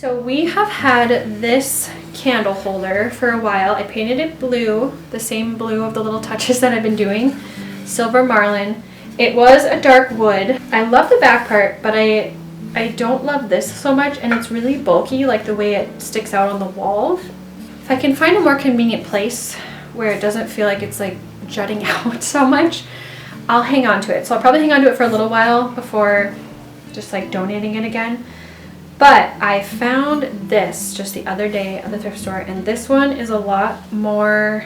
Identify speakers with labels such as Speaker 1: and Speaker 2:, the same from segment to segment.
Speaker 1: So we have had this candle holder for a while. I painted it blue, the same blue of the little touches that I've been doing, silver marlin. It was a dark wood. I love the back part, but I don't love this so much, and it's really bulky, like the way it sticks out on the wall. If I can find a more convenient place where it doesn't feel like it's like jutting out so much, I'll hang on to it. So I'll probably hang on to it for a little while before just like donating it again. But I found this just the other day at the thrift store, and this one is a lot more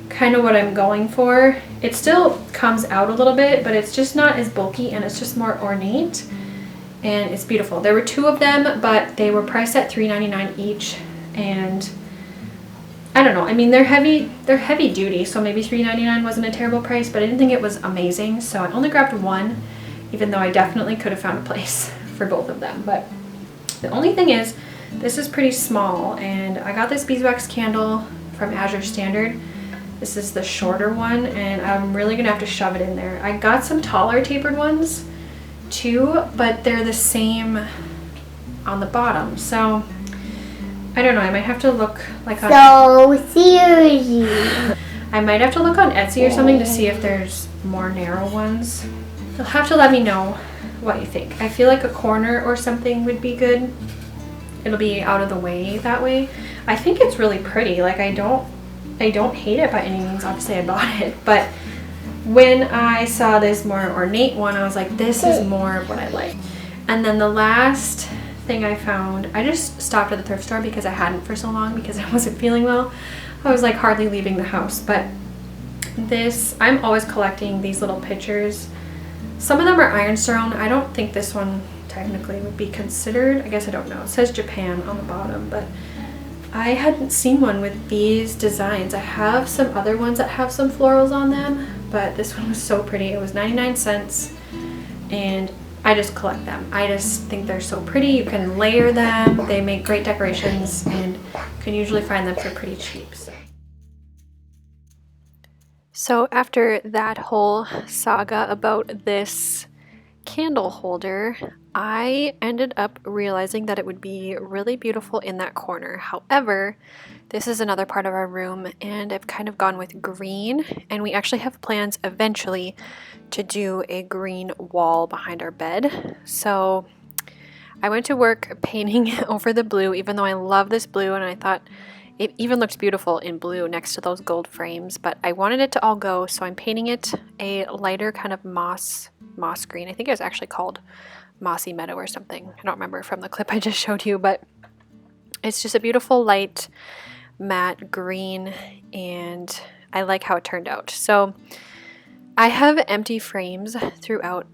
Speaker 1: kind of what I'm going for. It still comes out a little bit, but it's just not as bulky, and it's just more ornate, and it's beautiful. There were two of them, but they were priced at $3.99 each, and I don't know. I mean, they're heavy duty, so maybe $3.99 wasn't a terrible price, but I didn't think it was amazing, so I only grabbed one, even though I definitely could have found a place for both of them. But the only thing is, this is pretty small, and I got this beeswax candle from Azure Standard. This is the shorter one, and I'm really gonna have to shove it in there. I got some taller tapered ones too, but they're the same on the bottom, so I don't know. I might have to look like on I might have to look on Etsy or something to see if there's more narrow ones. You'll have to let me know what you think. I feel like a corner or something would be good. It'll be out of the way that way. I think it's really pretty. Like I don't hate it by any means. Obviously I bought it, but when I saw this more ornate one, I was like, this is more what I like. And then the last thing I found, I just stopped at the thrift store because I hadn't for so long because I wasn't feeling well. I was like hardly leaving the house, but this, I'm always collecting these little pictures. Some of them are ironstone. I don't think this one technically would be considered. I guess I don't know. It says Japan on the bottom, but I hadn't seen one with these designs. I have some other ones that have some florals on them, but this one was so pretty. It was 99 cents, and I just collect them. I just think they're so pretty. You can layer them. They make great decorations, and you can usually find them for pretty cheap. So after that whole saga about this candle holder, I ended up realizing that it would be really beautiful in that corner. However, this is another part of our room, and I've kind of gone with green, and we actually have plans eventually to do a green wall behind our bed. So I went to work painting over the blue, even though I love this blue, and I thought it even looks beautiful in blue next to those gold frames, but I wanted it to all go, so I'm painting it a lighter kind of moss green. I think it was actually called Mossy Meadow or something. I don't remember from the clip I just showed you, but it's just a beautiful light matte green, and I like how it turned out. So I have empty frames throughout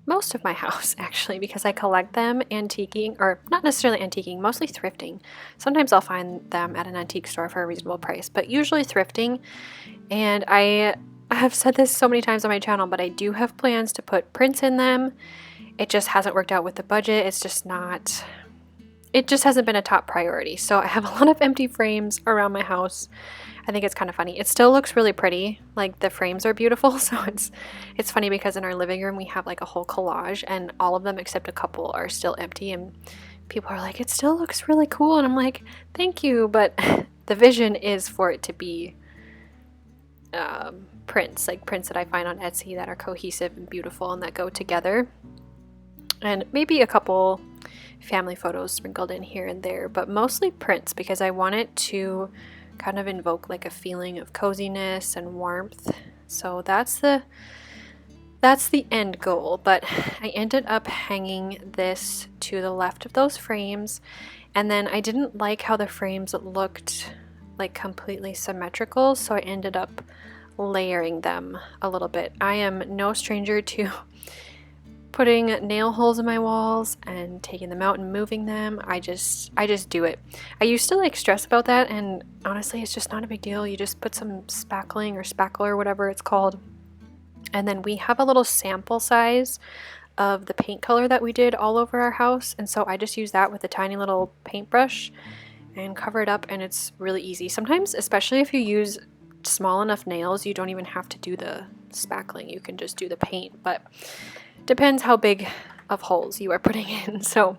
Speaker 1: most of my house, actually, because I collect them antiquing, or not necessarily antiquing, mostly thrifting. Sometimes I'll find them at an antique store for a reasonable price, but usually thrifting. And I have said this so many times on my channel, but I do have plans to put prints in them. It just hasn't worked out with the budget. It just hasn't been a top priority. So I have a lot of empty frames around my house. I think it's kind of funny. It still looks really pretty. Like the frames are beautiful. So it's funny because in our living room we have like a whole collage, and all of them except a couple are still empty, and people are like, it still looks really cool, and I'm like, thank you, but the vision is for it to be prints that I find on Etsy that are cohesive and beautiful and that go together, and maybe a couple family photos sprinkled in here and there, but mostly prints because I want it to kind of invoke like a feeling of coziness and warmth. So that's the end goal, but I ended up hanging this to the left of those frames, and then I didn't like how the frames looked like completely symmetrical, so I ended up layering them a little bit. I am no stranger to putting nail holes in my walls and taking them out and moving them. I just do it. I used to like stress about that, and honestly it's just not a big deal. You just put some spackling or spackle or whatever it's called, and then we have a little sample size of the paint color that we did all over our house, and so I just use that with a tiny little paintbrush and cover it up, and it's really easy. Sometimes, especially if you use small enough nails, you don't even have to do the spackling. You can just do the paint, but depends how big of holes you are putting in. So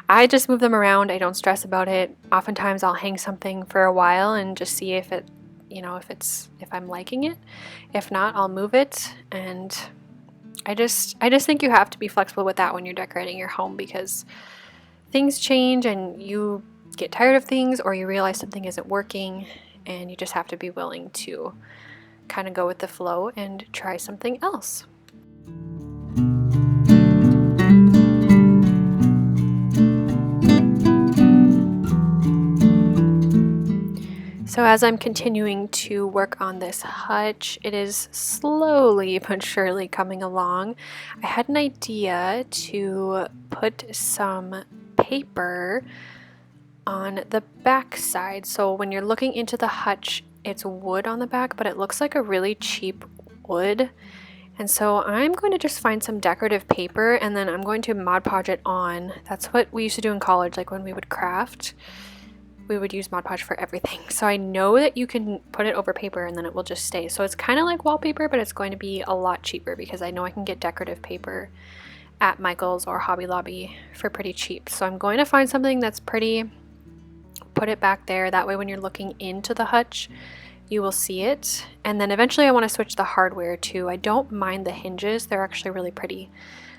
Speaker 1: I just move them around. I don't stress about it. Oftentimes I'll hang something for a while and just see if it, if I'm liking it. If not, I'll move it. And I just think you have to be flexible with that when you're decorating your home, because things change and you get tired of things, or you realize something isn't working, and you just have to be willing to kind of go with the flow and try something else. So as I'm continuing to work on this hutch, it is slowly but surely coming along. I had an idea to put some paper on the back side. So when you're looking into the hutch, it's wood on the back, but it looks like a really cheap wood. And so I'm going to just find some decorative paper, and then I'm going to Mod Podge it on. That's what we used to do in college, like when we would craft. We would use Mod Podge for everything. So I know that you can put it over paper and then it will just stay. So it's kind of like wallpaper, but it's going to be a lot cheaper, because I know I can get decorative paper at Michael's or Hobby Lobby for pretty cheap. So I'm going to find something that's pretty, put it back there. That way when you're looking into the hutch, you will see it. And then eventually I want to switch the hardware too. I don't mind the hinges. They're actually really pretty.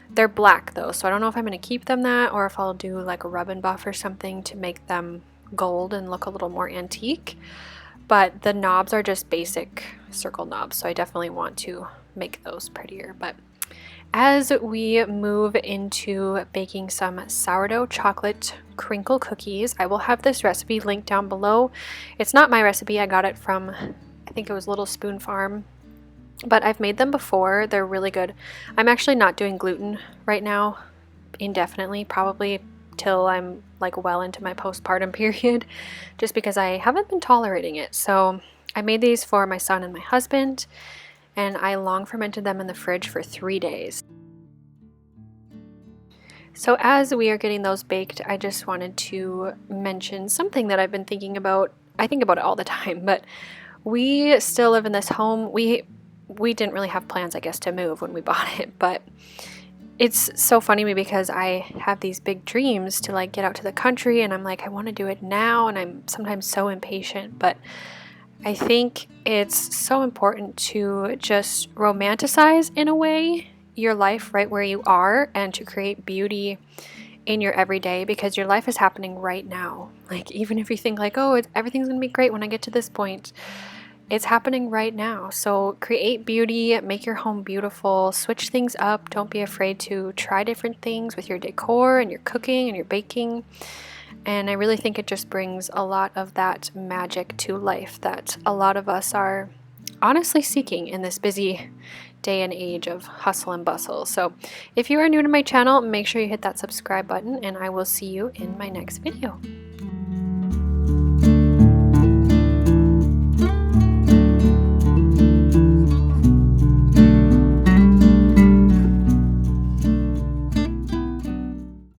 Speaker 1: They're black though, so I don't know if I'm going to keep them that, or if I'll do like a rub and buff or something to make them gold and look a little more antique. But the knobs are just basic circle knobs, so I definitely want to make those prettier. But as we move into baking some sourdough chocolate crinkle cookies, I will have this recipe linked down below. It's not my recipe. I got it from, I think it was Little Spoon Farm, but I've made them before. They're really good. I'm actually not doing gluten right now indefinitely, probably till I'm like well into my postpartum period, just because I haven't been tolerating it. So I made these for my son and my husband, and I long fermented them in the fridge for 3 days. So as we are getting those baked, I just wanted to mention something that I've been thinking about. I think about it all the time, but we still live in this home. We didn't really have plans, I guess, to move when we bought it, but it's so funny to me because I have these big dreams to like get out to the country, and I'm like, I want to do it now, and I'm sometimes so impatient. But I think it's so important to just romanticize, in a way, your life right where you are, and to create beauty in your everyday, because your life is happening right now. Like, even if you think like, oh, everything's gonna be great when I get to this point, it's happening right now. So create beauty, make your home beautiful, switch things up. Don't be afraid to try different things with your decor and your cooking and your baking. And I really think it just brings a lot of that magic to life that a lot of us are honestly seeking in this busy day and age of hustle and bustle. So if you are new to my channel, make sure you hit that subscribe button, and I will see you in my next video.